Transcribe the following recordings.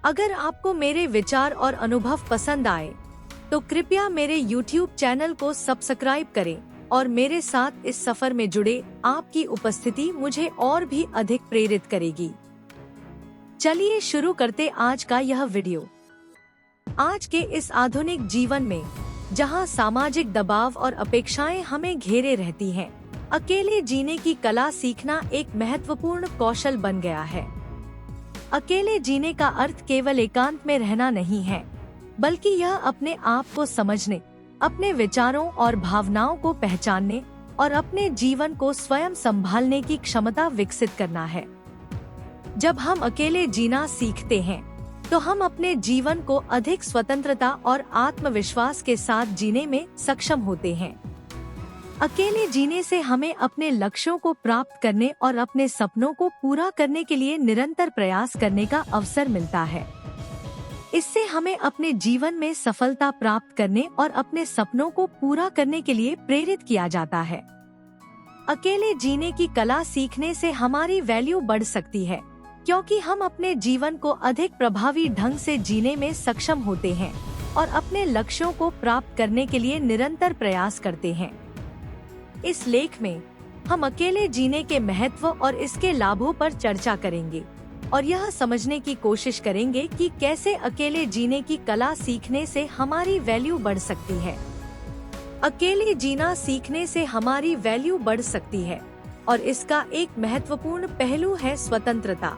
अगर आपको मेरे विचार और अनुभव पसंद आए तो कृपया मेरे YouTube चैनल को सब्सक्राइब करें और मेरे साथ इस सफर में जुड़े। आपकी उपस्थिति मुझे और भी अधिक प्रेरित करेगी। चलिए शुरू करते आज का यह वीडियो। आज के इस आधुनिक जीवन में जहां सामाजिक दबाव और अपेक्षाएं हमें घेरे रहती हैं, अकेले जीने की कला सीखना एक महत्वपूर्ण कौशल बन गया है। अकेले जीने का अर्थ केवल एकांत में रहना नहीं है, बल्कि यह अपने आप को समझने, अपने विचारों और भावनाओं को पहचानने और अपने जीवन को स्वयं संभालने की क्षमता विकसित करना है। जब हम अकेले जीना सीखते हैं, तो हम अपने जीवन को अधिक स्वतंत्रता और आत्मविश्वास के साथ जीने में सक्षम होते हैं। अकेले जीने से हमें अपने लक्ष्यों को प्राप्त करने और अपने सपनों को पूरा करने के लिए निरंतर प्रयास करने का अवसर मिलता है। इससे हमें अपने जीवन में सफलता प्राप्त करने और अपने सपनों को पूरा करने के लिए प्रेरित किया जाता है। अकेले जीने की कला सीखने से हमारी वैल्यू बढ़ सकती है, क्योंकि हम अपने जीवन को अधिक प्रभावी ढंग से जीने में सक्षम होते हैं और अपने लक्ष्यों को प्राप्त करने के लिए निरंतर प्रयास करते हैं। इस लेख में हम अकेले जीने के महत्व और इसके लाभों पर चर्चा करेंगे और यह समझने की कोशिश करेंगे कि कैसे अकेले जीने की कला सीखने से हमारी वैल्यू बढ़ सकती है। अकेले जीना सीखने से हमारी वैल्यू बढ़ सकती है और इसका एक महत्वपूर्ण पहलू है स्वतंत्रता।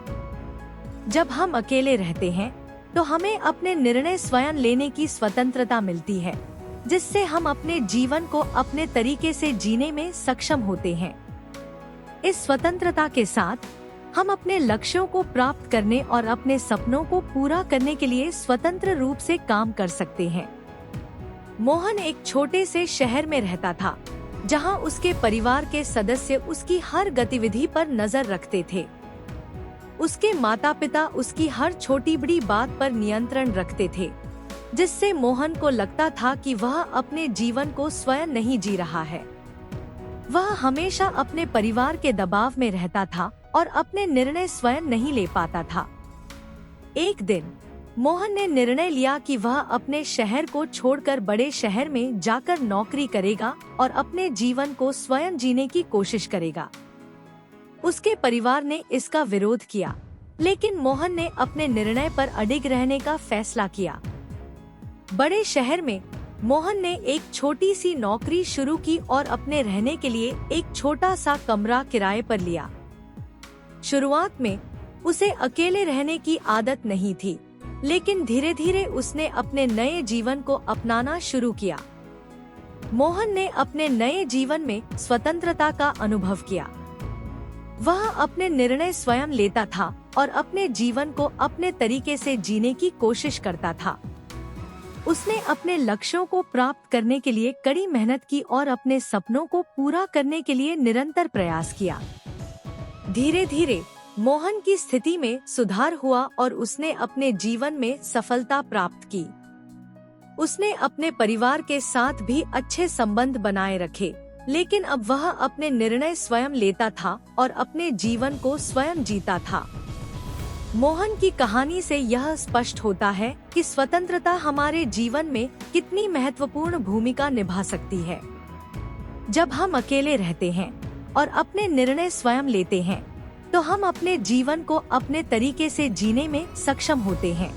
जब हम अकेले रहते हैं तो हमें अपने निर्णय स्वयं लेने की स्वतंत्रता मिलती है, जिससे हम अपने जीवन को अपने तरीके से जीने में सक्षम होते हैं। इस स्वतंत्रता के साथ हम अपने लक्ष्यों को प्राप्त करने और अपने सपनों को पूरा करने के लिए स्वतंत्र रूप से काम कर सकते हैं। मोहन एक छोटे से शहर में रहता था, जहां उसके परिवार के सदस्य उसकी हर गतिविधि पर नजर रखते थे। उसके माता पिता उसकी हर छोटी बड़ी बात पर नियंत्रण रखते थे, जिससे मोहन को लगता था कि वह अपने जीवन को स्वयं नहीं जी रहा है। वह हमेशा अपने परिवार के दबाव में रहता था और अपने निर्णय स्वयं नहीं ले पाता था। एक दिन मोहन ने निर्णय लिया कि वह अपने शहर को छोड़कर बड़े शहर में जाकर नौकरी करेगा और अपने जीवन को स्वयं जीने की कोशिश करेगा। उसके परिवार ने इसका विरोध किया, लेकिन मोहन ने अपने निर्णय पर अडिग रहने का फैसला किया। बड़े शहर में मोहन ने एक छोटी सी नौकरी शुरू की और अपने रहने के लिए एक छोटा सा कमरा किराए पर लिया। शुरुआत में उसे अकेले रहने की आदत नहीं थी, लेकिन धीरे धीरे उसने अपने नए जीवन को अपनाना शुरू किया। मोहन ने अपने नए जीवन में स्वतंत्रता का अनुभव किया। वह अपने निर्णय स्वयं लेता था और अपने जीवन को अपने तरीके से जीने की कोशिश करता था। उसने अपने लक्ष्यों को प्राप्त करने के लिए कड़ी मेहनत की और अपने सपनों को पूरा करने के लिए निरंतर प्रयास किया। धीरे धीरे मोहन की स्थिति में सुधार हुआ और उसने अपने जीवन में सफलता प्राप्त की। उसने अपने परिवार के साथ भी अच्छे संबंध बनाए रखे, लेकिन अब वह अपने निर्णय स्वयं लेता था और अपने जीवन को स्वयं जीता था। मोहन की कहानी से यह स्पष्ट होता है कि स्वतंत्रता हमारे जीवन में कितनी महत्वपूर्ण भूमिका निभा सकती है। जब हम अकेले रहते हैं और अपने निर्णय स्वयं लेते हैं, तो हम अपने जीवन को अपने तरीके से जीने में सक्षम होते हैं।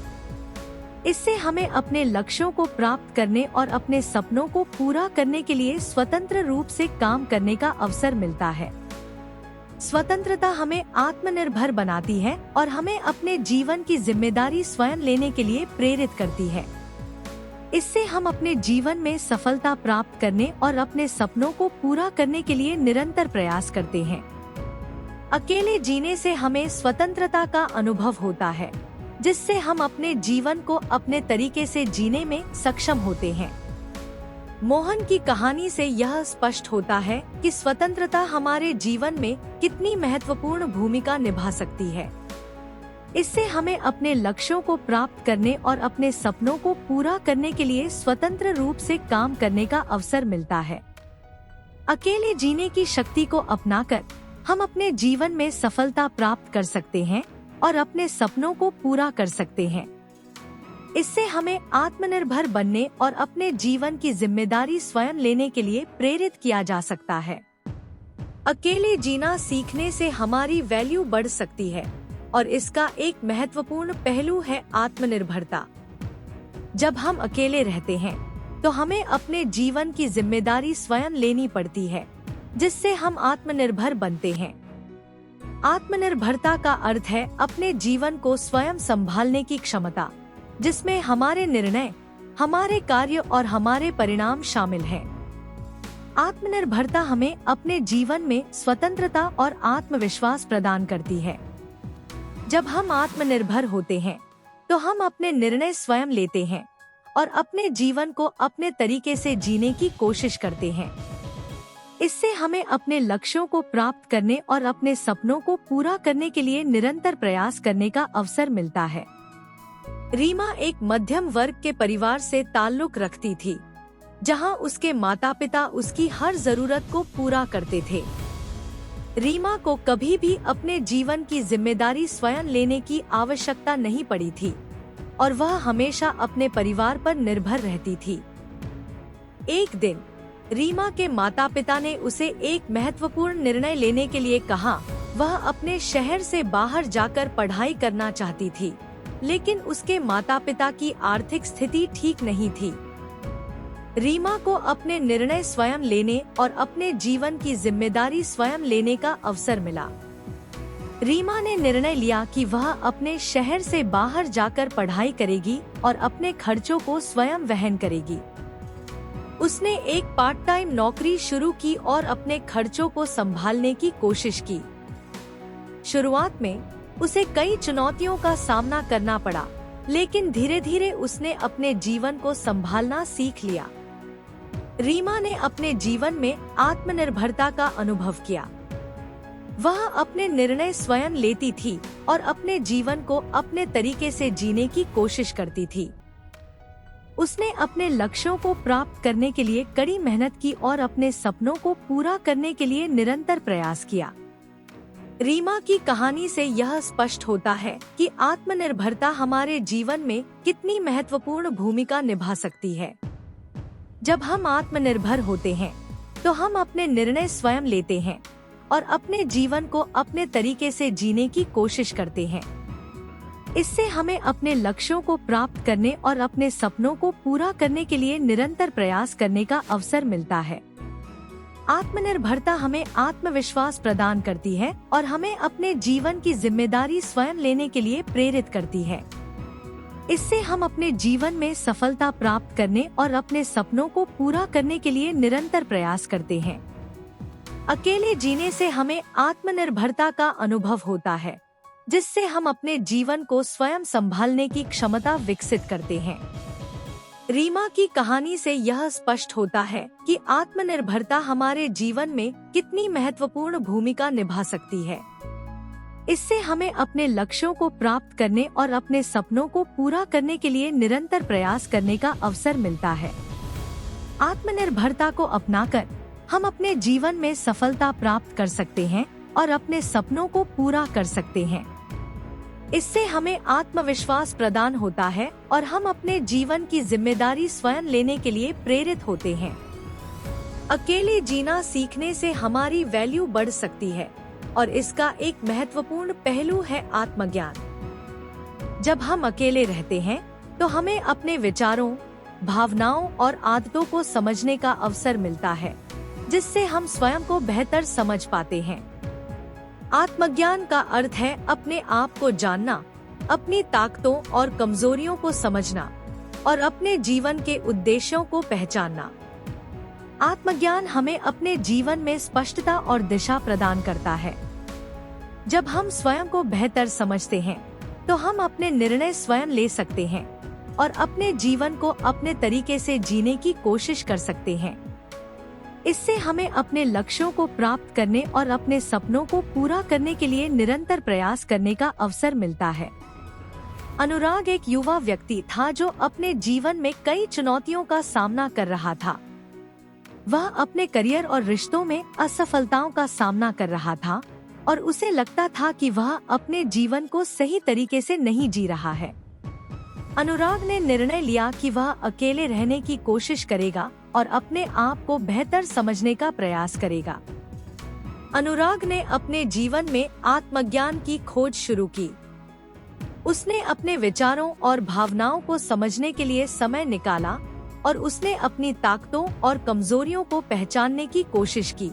इससे हमें अपने लक्ष्यों को प्राप्त करने और अपने सपनों को पूरा करने के लिए स्वतंत्र रूप से काम करने का अवसर मिलता है। स्वतंत्रता हमें आत्मनिर्भर बनाती है और हमें अपने जीवन की जिम्मेदारी स्वयं लेने के लिए प्रेरित करती है। इससे हम अपने जीवन में सफलता प्राप्त करने और अपने सपनों को पूरा करने के लिए निरंतर प्रयास करते हैं। अकेले जीने से हमें स्वतंत्रता का अनुभव होता है, जिससे हम अपने जीवन को अपने तरीके से जीने में सक्षम होते हैं। मोहन की कहानी से यह स्पष्ट होता है कि स्वतंत्रता हमारे जीवन में कितनी महत्वपूर्ण भूमिका निभा सकती है। इससे हमें अपने लक्ष्यों को प्राप्त करने और अपने सपनों को पूरा करने के लिए स्वतंत्र रूप से काम करने का अवसर मिलता है। अकेले जीने की शक्ति को अपनाकर हम अपने जीवन में सफलता प्राप्त कर सकते हैं और अपने सपनों को पूरा कर सकते हैं। इससे हमें आत्मनिर्भर बनने और अपने जीवन की जिम्मेदारी स्वयं लेने के लिए प्रेरित किया जा सकता है। अकेले जीना सीखने से हमारी वैल्यू बढ़ सकती है और इसका एक महत्वपूर्ण पहलू है आत्मनिर्भरता। जब हम अकेले रहते हैं तो हमें अपने जीवन की जिम्मेदारी स्वयं लेनी पड़ती है, जिससे हम आत्मनिर्भर बनते हैं। आत्मनिर्भरता का अर्थ है अपने जीवन को स्वयं संभालने की क्षमता, जिसमें हमारे निर्णय, हमारे कार्य और हमारे परिणाम शामिल हैं। आत्मनिर्भरता हमें अपने जीवन में स्वतंत्रता और आत्मविश्वास प्रदान करती है। जब हम आत्मनिर्भर होते हैं तो हम अपने निर्णय स्वयं लेते हैं और अपने जीवन को अपने तरीके से जीने की कोशिश करते हैं। इससे हमें अपने लक्ष्यों को प्राप्त करने और अपने सपनों को पूरा करने के लिए निरंतर प्रयास करने का अवसर मिलता है। रीमा एक मध्यम वर्ग के परिवार से ताल्लुक रखती थी, जहां उसके माता पिता उसकी हर जरूरत को पूरा करते थे। रीमा को कभी भी अपने जीवन की जिम्मेदारी स्वयं लेने की आवश्यकता नहीं पड़ी थी और वह हमेशा अपने परिवार पर निर्भर रहती थी। एक दिन रीमा के माता पिता ने उसे एक महत्वपूर्ण निर्णय लेने के लिए कहा। वह अपने शहर से बाहर जाकर पढ़ाई करना चाहती थी, लेकिन उसके माता पिता की आर्थिक स्थिति ठीक नहीं थी। रीमा को अपने निर्णय स्वयं लेने और अपने जीवन की जिम्मेदारी स्वयं लेने का अवसर मिला। रीमा ने निर्णय लिया कि वह अपने शहर से बाहर जाकर पढ़ाई करेगी और अपने खर्चों को स्वयं वहन करेगी। उसने एक पार्ट टाइम नौकरी शुरू की और अपने खर्चों को संभालने की कोशिश की। शुरुआत में उसे कई चुनौतियों का सामना करना पड़ा, लेकिन धीरे धीरे उसने अपने जीवन को संभालना सीख लिया। रीमा ने अपने जीवन में आत्मनिर्भरता का अनुभव किया। वह अपने निर्णय स्वयं लेती थी और अपने जीवन को अपने तरीके से जीने की कोशिश करती थी। उसने अपने लक्ष्यों को प्राप्त करने के लिए कड़ी मेहनत की और अपने सपनों को पूरा करने के लिए निरंतर प्रयास किया। रीमा की कहानी से यह स्पष्ट होता है कि आत्मनिर्भरता हमारे जीवन में कितनी महत्वपूर्ण भूमिका निभा सकती है। जब हम आत्मनिर्भर होते हैं तो हम अपने निर्णय स्वयं लेते हैं और अपने जीवन को अपने तरीके से जीने की कोशिश करते हैं। इससे हमें अपने लक्ष्यों को प्राप्त करने और अपने सपनों को पूरा करने के लिए निरंतर प्रयास करने का अवसर मिलता है। आत्मनिर्भरता हमें आत्मविश्वास प्रदान करती है और हमें अपने जीवन की जिम्मेदारी स्वयं लेने के लिए प्रेरित करती है। इससे हम अपने जीवन में सफलता प्राप्त करने और अपने सपनों को पूरा करने के लिए निरंतर प्रयास करते हैं। अकेले जीने से हमें आत्मनिर्भरता का अनुभव होता है, जिससे हम अपने जीवन को स्वयं संभालने की क्षमता विकसित करते हैं। रीमा की कहानी से यह स्पष्ट होता है कि आत्मनिर्भरता हमारे जीवन में कितनी महत्वपूर्ण भूमिका निभा सकती है। इससे हमें अपने लक्ष्यों को प्राप्त करने और अपने सपनों को पूरा करने के लिए निरंतर प्रयास करने का अवसर मिलता है। आत्मनिर्भरता को अपनाकर हम अपने जीवन में सफलता प्राप्त कर सकते हैं और अपने सपनों को पूरा कर सकते हैं। इससे हमें आत्मविश्वास प्रदान होता है और हम अपने जीवन की जिम्मेदारी स्वयं लेने के लिए प्रेरित होते हैं। अकेले जीना सीखने से हमारी वैल्यू बढ़ सकती है और इसका एक महत्वपूर्ण पहलू है आत्मज्ञान। जब हम अकेले रहते हैं तो हमें अपने विचारों, भावनाओं और आदतों को समझने का अवसर मिलता है, जिससे हम स्वयं को बेहतर समझ पाते हैं। आत्मज्ञान का अर्थ है अपने आप को जानना, अपनी ताकतों और कमजोरियों को समझना और अपने जीवन के उद्देश्यों को पहचानना। आत्मज्ञान हमें अपने जीवन में स्पष्टता और दिशा प्रदान करता है। जब हम स्वयं को बेहतर समझते हैं, तो हम अपने निर्णय स्वयं ले सकते हैं और अपने जीवन को अपने तरीके से जीने की कोशिश कर सकते हैं। इससे हमें अपने लक्ष्यों को प्राप्त करने और अपने सपनों को पूरा करने के लिए निरंतर प्रयास करने का अवसर मिलता है। अनुराग एक युवा व्यक्ति था जो अपने जीवन में कई चुनौतियों का सामना कर रहा था। वह अपने करियर और रिश्तों में असफलताओं का सामना कर रहा था और उसे लगता था कि वह अपने जीवन को सही तरीके से नहीं जी रहा है। अनुराग ने निर्णय लिया कि वह अकेले रहने की कोशिश करेगा और अपने आप को बेहतर समझने का प्रयास करेगा। अनुराग ने अपने जीवन में आत्मज्ञान की खोज शुरू की। उसने अपने विचारों और भावनाओं को समझने के लिए समय निकाला और उसने अपनी ताकतों और कमजोरियों को पहचानने की कोशिश की।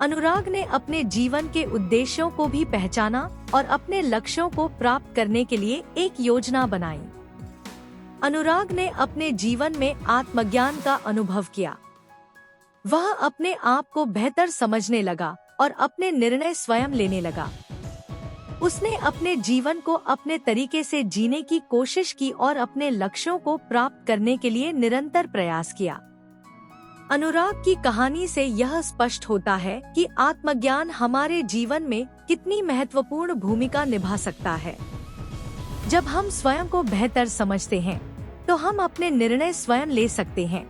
अनुराग ने अपने जीवन के उद्देश्यों को भी पहचाना और अपने लक्ष्यों को प्राप्त करने के लिए एक योजना बनाई। अनुराग ने अपने जीवन में आत्मज्ञान का अनुभव किया। वह अपने आप को बेहतर समझने लगा और अपने निर्णय स्वयं लेने लगा। उसने अपने जीवन को अपने तरीके से जीने की कोशिश की और अपने लक्ष्यों को प्राप्त करने के लिए निरंतर प्रयास किया। अनुराग की कहानी से यह स्पष्ट होता है कि आत्मज्ञान हमारे जीवन में कितनी महत्वपूर्ण भूमिका निभा सकता है। जब हम स्वयं को बेहतर समझते हैं, तो हम अपने निर्णय स्वयं ले सकते हैं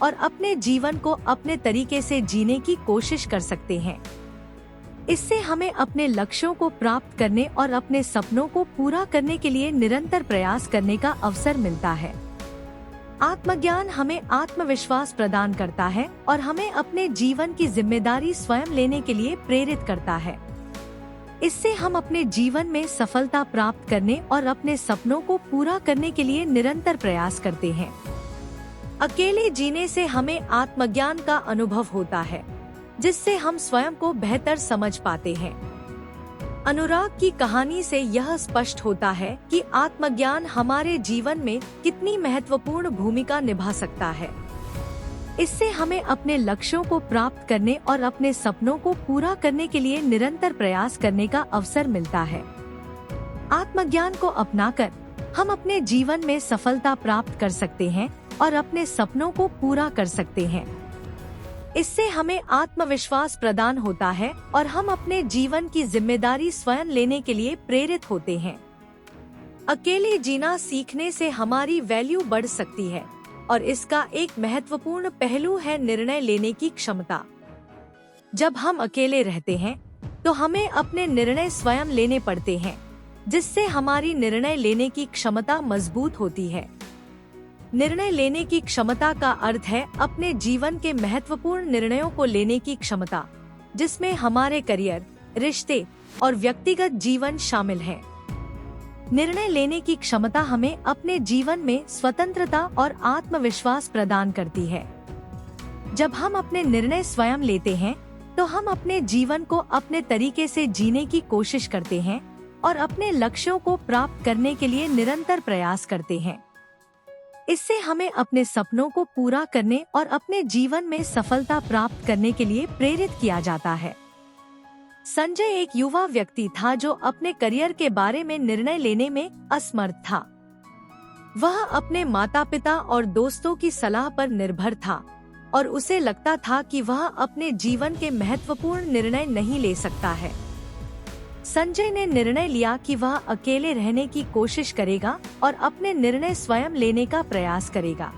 और अपने जीवन को अपने तरीके से जीने की कोशिश कर सकते हैं। इससे हमें अपने लक्ष्यों को प्राप्त करने और अपने सपनों को पूरा करने के लिए निरंतर प्रयास करने का अवसर मिलता है। आत्मज्ञान हमें आत्मविश्वास प्रदान करता है और हमें अपने जीवन की जिम्मेदारी स्वयं लेने के लिए प्रेरित करता है। इससे हम अपने जीवन में सफलता प्राप्त करने और अपने सपनों को पूरा करने के लिए निरंतर प्रयास करते हैं। अकेले जीने से हमें आत्मज्ञान का अनुभव होता है, जिससे हम स्वयं को बेहतर समझ पाते हैं। अनुराग की कहानी से यह स्पष्ट होता है कि आत्मज्ञान हमारे जीवन में कितनी महत्वपूर्ण भूमिका निभा सकता है। इससे हमें अपने लक्ष्यों को प्राप्त करने और अपने सपनों को पूरा करने के लिए निरंतर प्रयास करने का अवसर मिलता है। आत्मज्ञान को अपनाकर हम अपने जीवन में सफलता प्राप्त कर सकते हैं और अपने सपनों को पूरा कर सकते हैं। इससे हमें आत्मविश्वास प्रदान होता है और हम अपने जीवन की जिम्मेदारी स्वयं लेने के लिए प्रेरित होते हैं। अकेले जीना सीखने से हमारी वैल्यू बढ़ सकती है और इसका एक महत्वपूर्ण पहलू है निर्णय लेने की क्षमता। जब हम अकेले रहते हैं, तो हमें अपने निर्णय स्वयं लेने पड़ते हैं, जिससे हमारी निर्णय लेने की क्षमता मजबूत होती है। निर्णय लेने की क्षमता का अर्थ है अपने जीवन के महत्वपूर्ण निर्णयों को लेने की क्षमता, जिसमें हमारे करियर, रिश्ते और व्यक्तिगत जीवन शामिल है। निर्णय लेने की क्षमता हमें अपने जीवन में स्वतंत्रता और आत्मविश्वास प्रदान करती है। जब हम अपने निर्णय स्वयं लेते हैं, तो हम अपने जीवन को अपने तरीके से जीने की कोशिश करते हैं और अपने लक्ष्यों को प्राप्त करने के लिए निरंतर प्रयास करते हैं। इससे हमें अपने सपनों को पूरा करने और अपने जीवन में सफलता प्राप्त करने के लिए प्रेरित किया जाता है। संजय एक युवा व्यक्ति था जो अपने करियर के बारे में निर्णय लेने में असमर्थ था। वह अपने माता पिता और दोस्तों की सलाह पर निर्भर था और उसे लगता था कि वह अपने जीवन के महत्वपूर्ण निर्णय नहीं ले सकता है। संजय ने निर्णय लिया कि वह अकेले रहने की कोशिश करेगा और अपने निर्णय स्वयं लेने का प्रयास करेगा।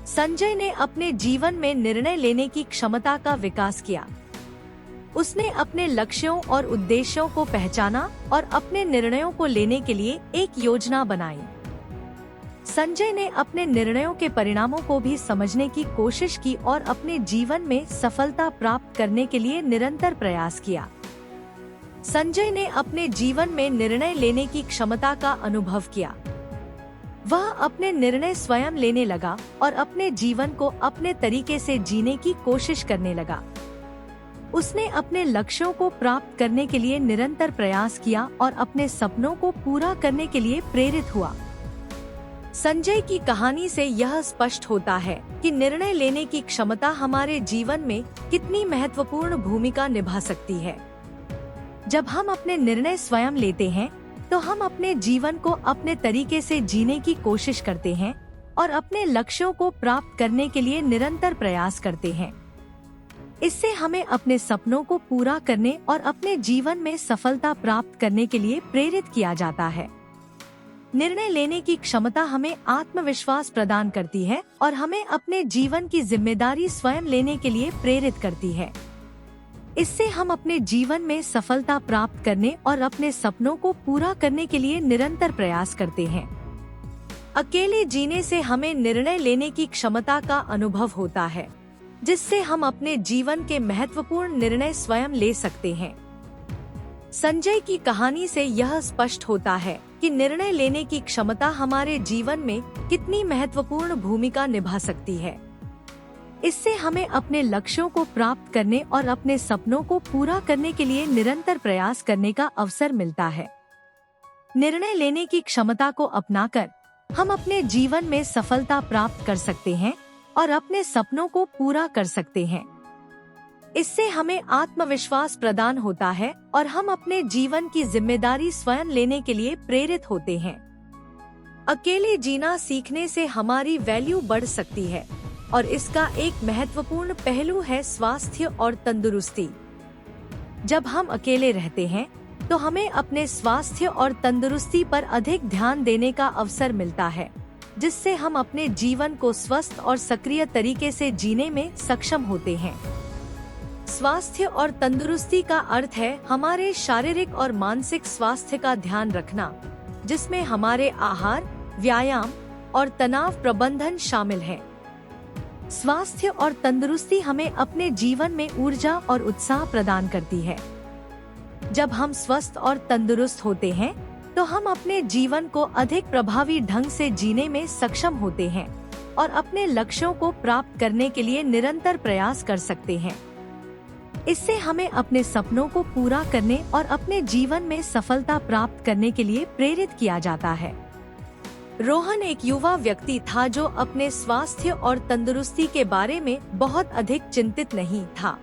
संजय ने अपने जीवन में निर्णय लेने की क्षमता का विकास किया। उसने अपने लक्ष्यों और उद्देश्यों को पहचाना और अपने निर्णयों को लेने के लिए एक योजना बनाई। संजय ने अपने निर्णयों के परिणामों को भी समझने की कोशिश की और अपने जीवन में सफलता प्राप्त करने के लिए निरंतर प्रयास किया। संजय ने अपने जीवन में निर्णय लेने की क्षमता का अनुभव किया। वह अपने निर्णय स्वयं लेने लगा और अपने जीवन को अपने तरीके से जीने की कोशिश करने लगा। उसने अपने लक्ष्यों को प्राप्त करने के लिए निरंतर प्रयास किया और अपने सपनों को पूरा करने के लिए प्रेरित हुआ। संजय की कहानी से यह स्पष्ट होता है कि निर्णय लेने की क्षमता हमारे जीवन में कितनी महत्वपूर्ण भूमिका निभा सकती है। जब हम अपने निर्णय स्वयं लेते हैं, तो हम अपने जीवन को अपने तरीके से जीने की कोशिश करते हैं और अपने लक्ष्यों को प्राप्त करने के लिए निरंतर प्रयास करते हैं। इससे हमें अपने सपनों को पूरा करने और अपने जीवन में सफलता प्राप्त करने के लिए प्रेरित किया जाता है। निर्णय लेने की क्षमता हमें आत्मविश्वास प्रदान करती है और हमें अपने जीवन की जिम्मेदारी स्वयं लेने के लिए प्रेरित करती है। इससे हम अपने जीवन में सफलता प्राप्त करने और अपने सपनों को पूरा करने के लिए निरंतर प्रयास करते हैं। अकेले जीने से हमें निर्णय लेने की क्षमता का अनुभव होता है, जिससे हम अपने जीवन के महत्वपूर्ण निर्णय स्वयं ले सकते हैं। संजय की कहानी से यह स्पष्ट होता है कि निर्णय लेने की क्षमता हमारे जीवन में कितनी महत्वपूर्ण भूमिका निभा सकती है। इससे हमें अपने लक्ष्यों को प्राप्त करने और अपने सपनों को पूरा करने के लिए निरंतर प्रयास करने का अवसर मिलता है। निर्णय लेने की क्षमता को अपनाकर हम अपने जीवन में सफलता प्राप्त कर सकते हैं और अपने सपनों को पूरा कर सकते हैं। इससे हमें आत्मविश्वास प्रदान होता है और हम अपने जीवन की जिम्मेदारी स्वयं लेने के लिए प्रेरित होते हैं। अकेले जीना सीखने से हमारी वैल्यू बढ़ सकती है और इसका एक महत्वपूर्ण पहलू है स्वास्थ्य और तंदुरुस्ती। जब हम अकेले रहते हैं तो हमें अपने स्वास्थ्य और तंदुरुस्ती पर अधिक ध्यान देने का अवसर मिलता है, जिससे हम अपने जीवन को स्वस्थ और सक्रिय तरीके से जीने में सक्षम होते हैं। स्वास्थ्य और तंदुरुस्ती का अर्थ है हमारे शारीरिक और मानसिक स्वास्थ्य का ध्यान रखना, जिसमें हमारे आहार, व्यायाम और तनाव प्रबंधन शामिल है। स्वास्थ्य और तंदुरुस्ती हमें अपने जीवन में ऊर्जा और उत्साह प्रदान करती है। जब हम स्वस्थ और तंदुरुस्त होते हैं तो हम अपने जीवन को अधिक प्रभावी ढंग से जीने में सक्षम होते हैं और अपने लक्ष्यों को प्राप्त करने के लिए निरंतर प्रयास कर सकते हैं। इससे हमें अपने सपनों को पूरा करने और अपने जीवन में सफलता प्राप्त करने के लिए प्रेरित किया जाता है। रोहन एक युवा व्यक्ति था जो अपने स्वास्थ्य और तंदुरुस्ती के बारे में बहुत अधिक चिंतित नहीं था।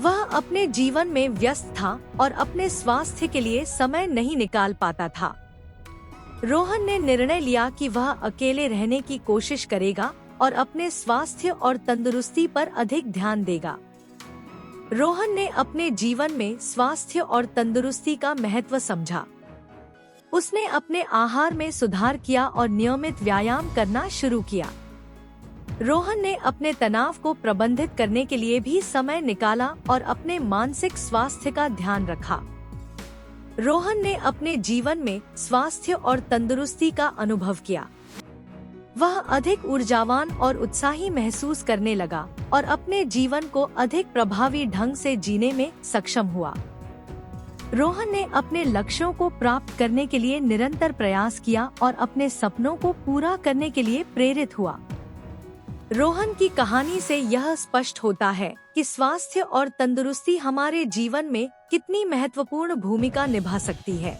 वह अपने जीवन में व्यस्त था और अपने स्वास्थ्य के लिए समय नहीं निकाल पाता था। रोहन ने निर्णय लिया कि वह अकेले रहने की कोशिश करेगा और अपने स्वास्थ्य और तंदुरुस्ती पर अधिक ध्यान देगा। रोहन ने अपने जीवन में स्वास्थ्य और तंदुरुस्ती का महत्व समझा। उसने अपने आहार में सुधार किया और नियमित व्यायाम करना शुरू किया। रोहन ने अपने तनाव को प्रबंधित करने के लिए भी समय निकाला और अपने मानसिक स्वास्थ्य का ध्यान रखा। रोहन ने अपने जीवन में स्वास्थ्य और तंदुरुस्ती का अनुभव किया। वह अधिक ऊर्जावान और उत्साही महसूस करने लगा और अपने जीवन को अधिक प्रभावी ढंग से जीने में सक्षम हुआ। रोहन ने अपने लक्ष्यों को प्राप्त करने के लिए निरंतर प्रयास किया और अपने सपनों को पूरा करने के लिए प्रेरित हुआ। रोहन की कहानी से यह स्पष्ट होता है कि स्वास्थ्य और तंदुरुस्ती हमारे जीवन में कितनी महत्वपूर्ण भूमिका निभा सकती है।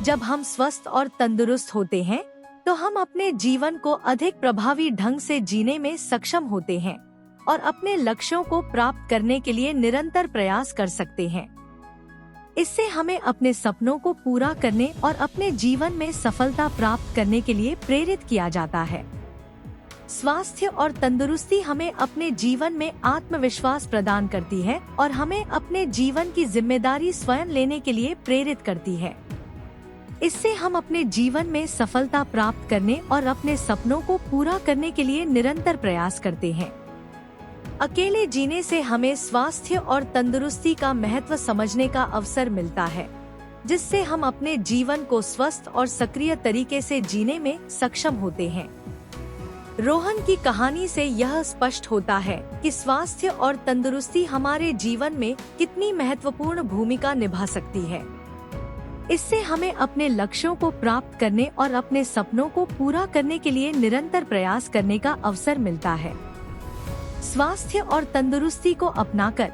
जब हम स्वस्थ और तंदुरुस्त होते हैं तो हम अपने जीवन को अधिक प्रभावी ढंग से जीने में सक्षम होते हैं और अपने लक्ष्यों को प्राप्त करने के लिए निरंतर प्रयास कर सकते हैं। इससे हमें अपने सपनों को पूरा करने और अपने जीवन में सफलता प्राप्त करने के लिए प्रेरित किया जाता है। स्वास्थ्य और तंदुरुस्ती हमें अपने जीवन में आत्मविश्वास प्रदान करती है और हमें अपने जीवन की जिम्मेदारी स्वयं लेने के लिए प्रेरित करती है। इससे हम अपने जीवन में सफलता प्राप्त करने और अपने सपनों को पूरा करने के लिए निरंतर प्रयास करते हैं। अकेले जीने से हमें स्वास्थ्य और तंदुरुस्ती का महत्व समझने का अवसर मिलता है, जिससे हम अपने जीवन को स्वस्थ और सक्रिय तरीके से जीने में सक्षम होते हैं। रोहन की कहानी से यह स्पष्ट होता है कि स्वास्थ्य और तंदुरुस्ती हमारे जीवन में कितनी महत्वपूर्ण भूमिका निभा सकती है। इससे हमें अपने लक्ष्यों को प्राप्त करने और अपने सपनों को पूरा करने के लिए निरंतर प्रयास करने का अवसर मिलता है। स्वास्थ्य और तंदुरुस्ती को अपनाकर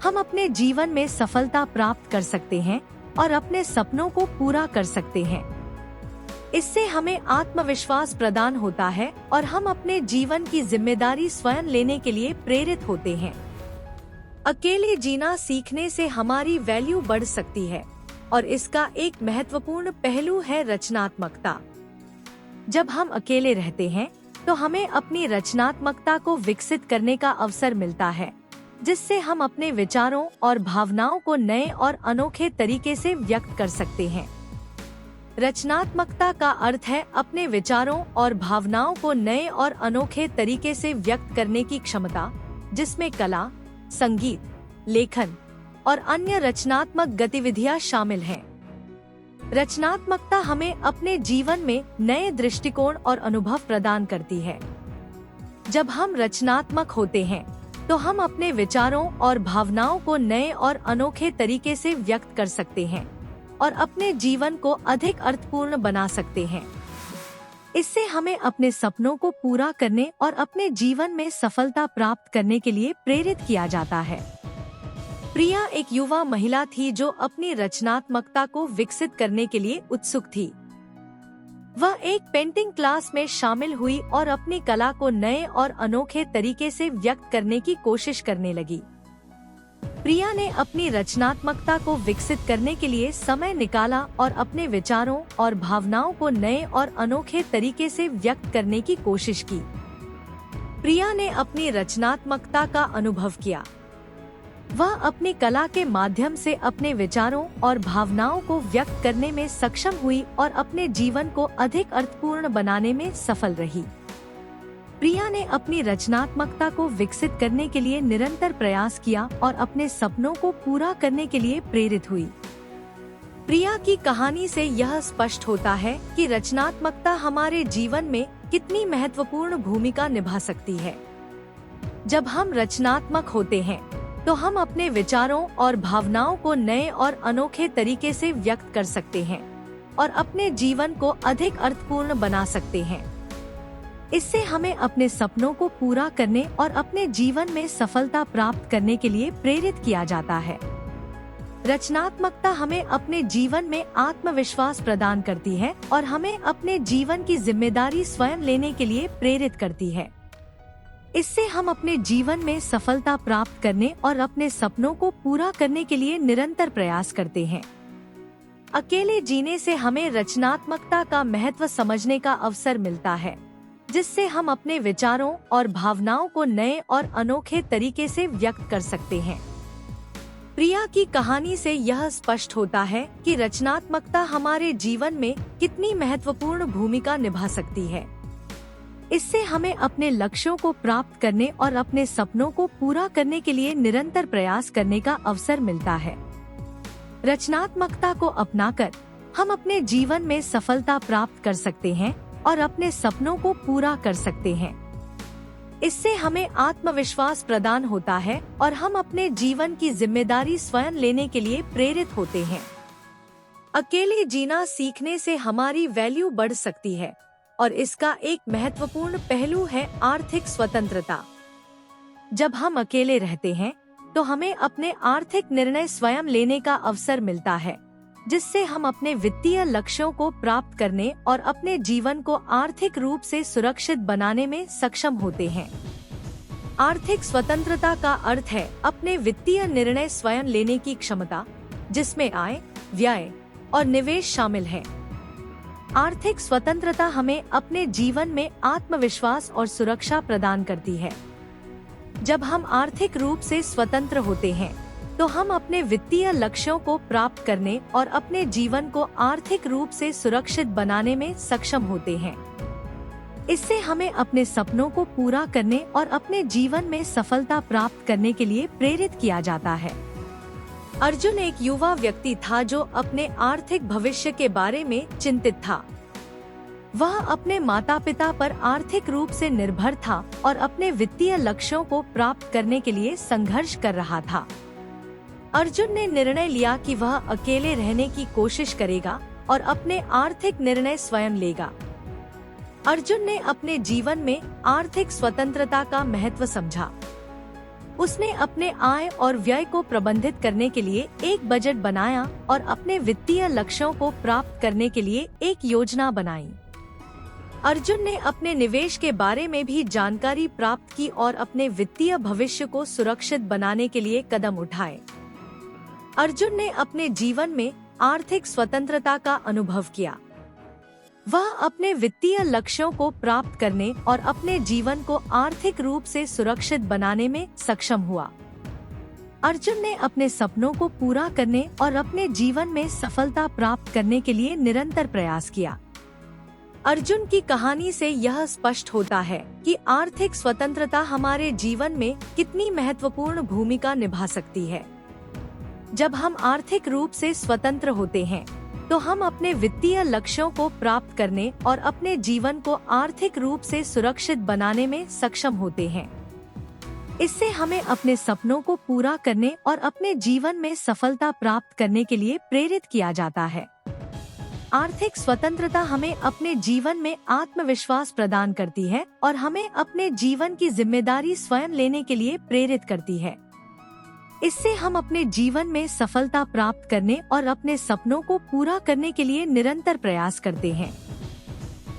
हम अपने जीवन में सफलता प्राप्त कर सकते हैं और अपने सपनों को पूरा कर सकते हैं। इससे हमें आत्मविश्वास प्रदान होता है और हम अपने जीवन की जिम्मेदारी स्वयं लेने के लिए प्रेरित होते हैं। अकेले जीना सीखने से हमारी वैल्यू बढ़ सकती है और इसका एक महत्वपूर्ण पहलू है रचनात्मकता। जब हम अकेले रहते हैं तो हमें अपनी रचनात्मकता को विकसित करने का अवसर मिलता है, जिससे हम अपने विचारों और भावनाओं को नए और अनोखे तरीके से व्यक्त कर सकते हैं। रचनात्मकता का अर्थ है अपने विचारों और भावनाओं को नए और अनोखे तरीके से व्यक्त करने की क्षमता, जिसमें कला, संगीत, लेखन और अन्य रचनात्मक गतिविधियां शामिल हैं। रचनात्मकता हमें अपने जीवन में नए दृष्टिकोण और अनुभव प्रदान करती है। जब हम रचनात्मक होते हैं तो हम अपने विचारों और भावनाओं को नए और अनोखे तरीके से व्यक्त कर सकते हैं और अपने जीवन को अधिक अर्थपूर्ण बना सकते हैं। इससे हमें अपने सपनों को पूरा करने और अपने जीवन में सफलता प्राप्त करने के लिए प्रेरित किया जाता है। प्रिया एक युवा महिला थी जो अपनी रचनात्मकता को विकसित करने के लिए उत्सुक थी। वह एक पेंटिंग क्लास में शामिल हुई और अपनी कला को नए और अनोखे तरीके से व्यक्त करने की कोशिश करने लगी। प्रिया ने अपनी रचनात्मकता को विकसित करने के लिए समय निकाला और अपने विचारों और भावनाओं को नए और अनोखे तरीके से व्यक्त करने की कोशिश की। प्रिया ने अपनी रचनात्मकता का अनुभव किया। वह अपनी कला के माध्यम से अपने विचारों और भावनाओं को व्यक्त करने में सक्षम हुई और अपने जीवन को अधिक अर्थपूर्ण बनाने में सफल रही। प्रिया ने अपनी रचनात्मकता को विकसित करने के लिए निरंतर प्रयास किया और अपने सपनों को पूरा करने के लिए प्रेरित हुई। प्रिया की कहानी से यह स्पष्ट होता है कि रचनात्मकता हमारे जीवन में कितनी महत्वपूर्ण भूमिका निभा सकती है। जब हम रचनात्मक होते हैं तो हम अपने विचारों और भावनाओं को नए और अनोखे तरीके से व्यक्त कर सकते हैं और अपने जीवन को अधिक अर्थपूर्ण बना सकते हैं। इससे हमें अपने सपनों को पूरा करने और अपने जीवन में सफलता प्राप्त करने के लिए प्रेरित किया जाता है। रचनात्मकता हमें अपने जीवन में आत्मविश्वास प्रदान करती है और हमें अपने जीवन की जिम्मेदारी स्वयं लेने के लिए प्रेरित करती है। इससे हम अपने जीवन में सफलता प्राप्त करने और अपने सपनों को पूरा करने के लिए निरंतर प्रयास करते हैं। अकेले जीने से हमें रचनात्मकता का महत्व समझने का अवसर मिलता है, जिससे हम अपने विचारों और भावनाओं को नए और अनोखे तरीके से व्यक्त कर सकते हैं। प्रिया की कहानी से यह स्पष्ट होता है कि रचनात्मकता हमारे जीवन में कितनी महत्वपूर्ण भूमिका निभा सकती है। इससे हमें अपने लक्ष्यों को प्राप्त करने और अपने सपनों को पूरा करने के लिए निरंतर प्रयास करने का अवसर मिलता है। रचनात्मकता को अपनाकर हम अपने जीवन में सफलता प्राप्त कर सकते हैं और अपने सपनों को पूरा कर सकते हैं। इससे हमें आत्मविश्वास प्रदान होता है और हम अपने जीवन की जिम्मेदारी स्वयं लेने के लिए प्रेरित होते हैं। अकेले जीना सीखने से हमारी वैल्यू बढ़ सकती है और इसका एक महत्वपूर्ण पहलू है आर्थिक स्वतंत्रता। जब हम अकेले रहते हैं तो हमें अपने आर्थिक निर्णय स्वयं लेने का अवसर मिलता है, जिससे हम अपने वित्तीय लक्ष्यों को प्राप्त करने और अपने जीवन को आर्थिक रूप से सुरक्षित बनाने में सक्षम होते हैं। आर्थिक स्वतंत्रता का अर्थ है अपने वित्तीय निर्णय स्वयं लेने की क्षमता, जिसमें आय, व्यय और निवेश शामिल है। आर्थिक स्वतंत्रता हमें अपने जीवन में आत्मविश्वास और सुरक्षा प्रदान करती है। जब हम आर्थिक रूप से स्वतंत्र होते हैं तो हम अपने वित्तीय लक्ष्यों को प्राप्त करने और अपने जीवन को आर्थिक रूप से सुरक्षित बनाने में सक्षम होते हैं। इससे हमें अपने सपनों को पूरा करने और अपने जीवन में सफलता प्राप्त करने के लिए प्रेरित किया जाता है। अर्जुन एक युवा व्यक्ति था जो अपने आर्थिक भविष्य के बारे में चिंतित था। वह अपने माता पिता पर आर्थिक रूप से निर्भर था और अपने वित्तीय लक्ष्यों को प्राप्त करने के लिए संघर्ष कर रहा था। अर्जुन ने निर्णय लिया कि वह अकेले रहने की कोशिश करेगा और अपने आर्थिक निर्णय स्वयं लेगा। अर्जुन ने अपने जीवन में आर्थिक स्वतंत्रता का महत्व समझा। उसने अपने आय और व्यय को प्रबंधित करने के लिए एक बजट बनाया और अपने वित्तीय लक्ष्यों को प्राप्त करने के लिए एक योजना बनाई। अर्जुन ने अपने निवेश के बारे में भी जानकारी प्राप्त की और अपने वित्तीय भविष्य को सुरक्षित बनाने के लिए कदम उठाए। अर्जुन ने अपने जीवन में आर्थिक स्वतंत्रता का अनुभव किया। वह अपने वित्तीय लक्ष्यों को प्राप्त करने और अपने जीवन को आर्थिक रूप से सुरक्षित बनाने में सक्षम हुआ। अर्जुन ने अपने सपनों को पूरा करने और अपने जीवन में सफलता प्राप्त करने के लिए निरंतर प्रयास किया। अर्जुन की कहानी से यह स्पष्ट होता है कि आर्थिक स्वतंत्रता हमारे जीवन में कितनी महत्वपूर्ण भूमिका निभा सकती है। जब हम आर्थिक रूप से स्वतंत्र होते हैं तो हम अपने वित्तीय लक्ष्यों को प्राप्त करने और अपने जीवन को आर्थिक रूप से सुरक्षित बनाने में सक्षम होते हैं। इससे हमें अपने सपनों को पूरा करने और अपने जीवन में सफलता प्राप्त करने के लिए प्रेरित किया जाता है। आर्थिक स्वतंत्रता हमें अपने जीवन में आत्मविश्वास प्रदान करती है और हमें अपने जीवन की जिम्मेदारी स्वयं लेने के लिए प्रेरित करती है। इससे हम अपने जीवन में सफलता प्राप्त करने और अपने सपनों को पूरा करने के लिए निरंतर प्रयास करते हैं।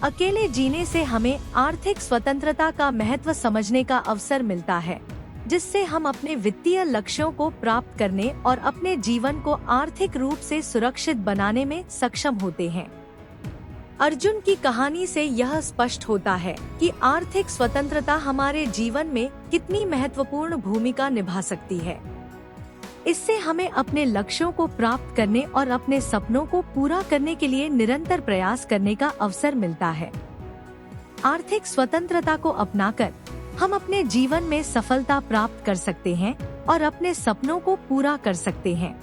अकेले जीने से हमें आर्थिक स्वतंत्रता का महत्व समझने का अवसर मिलता है, जिससे हम अपने वित्तीय लक्ष्यों को प्राप्त करने और अपने जीवन को आर्थिक रूप से सुरक्षित बनाने में सक्षम होते हैं। अर्जुन की कहानी से यह स्पष्ट होता है कि आर्थिक स्वतंत्रता हमारे जीवन में कितनी महत्वपूर्ण भूमिका निभा सकती है। इससे हमें अपने लक्ष्यों को प्राप्त करने और अपने सपनों को पूरा करने के लिए निरंतर प्रयास करने का अवसर मिलता है। आर्थिक स्वतंत्रता को अपनाकर हम अपने जीवन में सफलता प्राप्त कर सकते हैं और अपने सपनों को पूरा कर सकते हैं।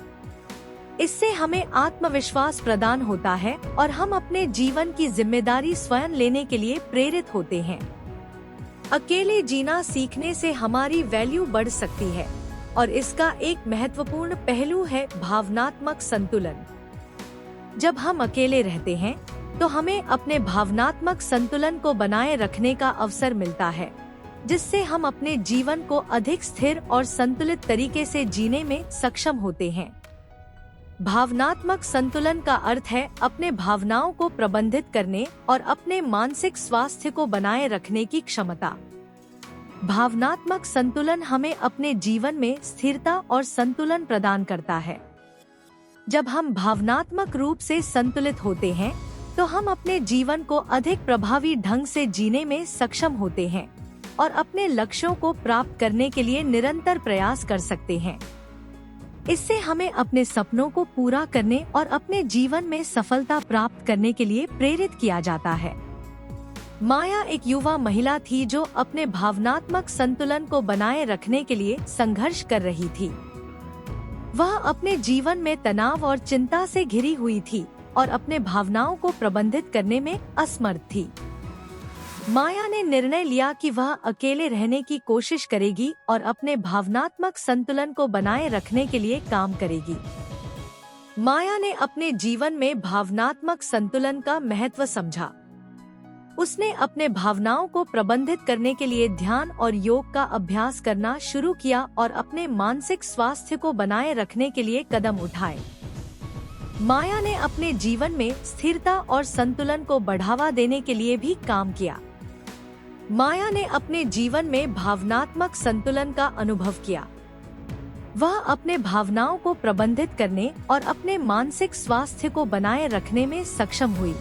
इससे हमें आत्मविश्वास प्रदान होता है और हम अपने जीवन की जिम्मेदारी स्वयं लेने के लिए प्रेरित होते हैं। अकेले जीना सीखने से हमारी वैल्यू बढ़ सकती है और इसका एक महत्वपूर्ण पहलू है भावनात्मक संतुलन। जब हम अकेले रहते हैं तो हमें अपने भावनात्मक संतुलन को बनाए रखने का अवसर मिलता है, जिससे हम अपने जीवन को अधिक स्थिर और संतुलित तरीके से जीने में सक्षम होते हैं। भावनात्मक संतुलन का अर्थ है अपने भावनाओं को प्रबंधित करने और अपने मानसिक स्वास्थ्य को बनाए रखने की क्षमता। भावनात्मक संतुलन हमें अपने जीवन में स्थिरता और संतुलन प्रदान करता है। जब हम भावनात्मक रूप से संतुलित होते हैं, तो हम अपने जीवन को अधिक प्रभावी ढंग से जीने में सक्षम होते हैं और अपने लक्ष्यों को प्राप्त करने के लिए निरंतर प्रयास कर सकते हैं। इससे हमें अपने सपनों को पूरा करने और अपने जीवन में सफलता प्राप्त करने के लिए प्रेरित किया जाता है। माया एक युवा महिला थी जो अपने भावनात्मक संतुलन को बनाए रखने के लिए संघर्ष कर रही थी। वह अपने जीवन में तनाव और चिंता से घिरी हुई थी और अपने भावनाओं को प्रबंधित करने में असमर्थ थी। माया ने निर्णय लिया कि वह अकेले रहने की कोशिश करेगी और अपने भावनात्मक संतुलन को बनाए रखने के लिए काम करेगी। माया ने अपने जीवन में भावनात्मक संतुलन का महत्व समझा। उसने अपने भावनाओं को प्रबंधित करने के लिए ध्यान और योग का अभ्यास करना शुरू किया और अपने मानसिक स्वास्थ्य को बनाए रखने के लिए कदम उठाए। माया ने अपने जीवन में स्थिरता और संतुलन को बढ़ावा देने के लिए भी काम किया। माया ने अपने जीवन में भावनात्मक संतुलन का अनुभव किया। वह अपने भावनाओं को प्रबंधित करने और अपने मानसिक स्वास्थ्य को बनाए रखने में सक्षम हुई।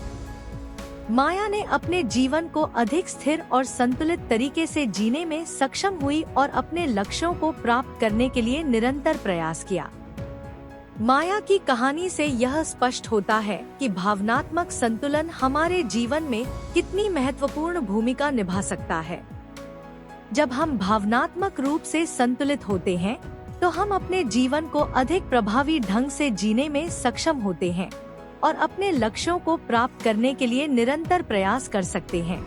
माया ने अपने जीवन को अधिक स्थिर और संतुलित तरीके से जीने में सक्षम हुई और अपने लक्ष्यों को प्राप्त करने के लिए निरंतर प्रयास किया। माया की कहानी से यह स्पष्ट होता है कि भावनात्मक संतुलन हमारे जीवन में कितनी महत्वपूर्ण भूमिका निभा सकता है। जब हम भावनात्मक रूप से संतुलित होते हैं, तो हम अपने जीवन को अधिक प्रभावी ढंग से जीने में सक्षम होते हैं और अपने लक्ष्यों को प्राप्त करने के लिए निरंतर प्रयास कर सकते हैं।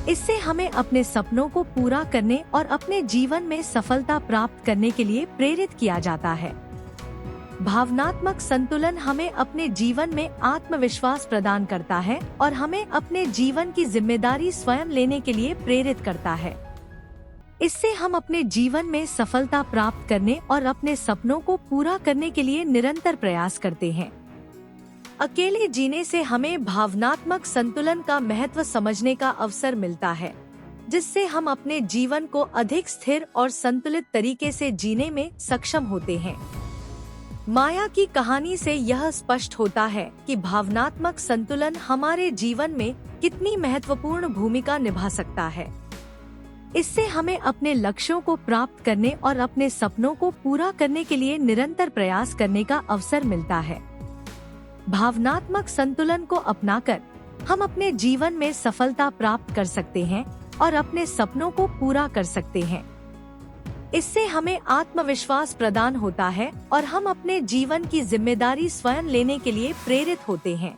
इससे हमें अपने सपनों को पूरा करने और अपने जीवन में सफलता प्राप्त करने के लिए प्रेरित किया जाता है। भावनात्मक संतुलन हमें अपने जीवन में आत्मविश्वास प्रदान करता है और हमें अपने जीवन की जिम्मेदारी स्वयं लेने के लिए प्रेरित करता है। इससे हम अपने जीवन में सफलता प्राप्त करने और अपने सपनों को पूरा करने के लिए निरंतर प्रयास करते हैं। अकेले जीने से हमें भावनात्मक संतुलन का महत्व समझने का अवसर मिलता है, जिससे हम अपने जीवन को अधिक स्थिर और संतुलित तरीके से जीने में सक्षम होते हैं। माया की कहानी से यह स्पष्ट होता है कि भावनात्मक संतुलन हमारे जीवन में कितनी महत्वपूर्ण भूमिका निभा सकता है। इससे हमें अपने लक्ष्यों को प्राप्त करने और अपने सपनों को पूरा करने के लिए निरंतर प्रयास करने का अवसर मिलता है। भावनात्मक संतुलन को अपनाकर हम अपने जीवन में सफलता प्राप्त कर सकते हैं और अपने सपनों को पूरा कर सकते हैं। इससे हमें आत्मविश्वास प्रदान होता है और हम अपने जीवन की जिम्मेदारी स्वयं लेने के लिए प्रेरित होते हैं।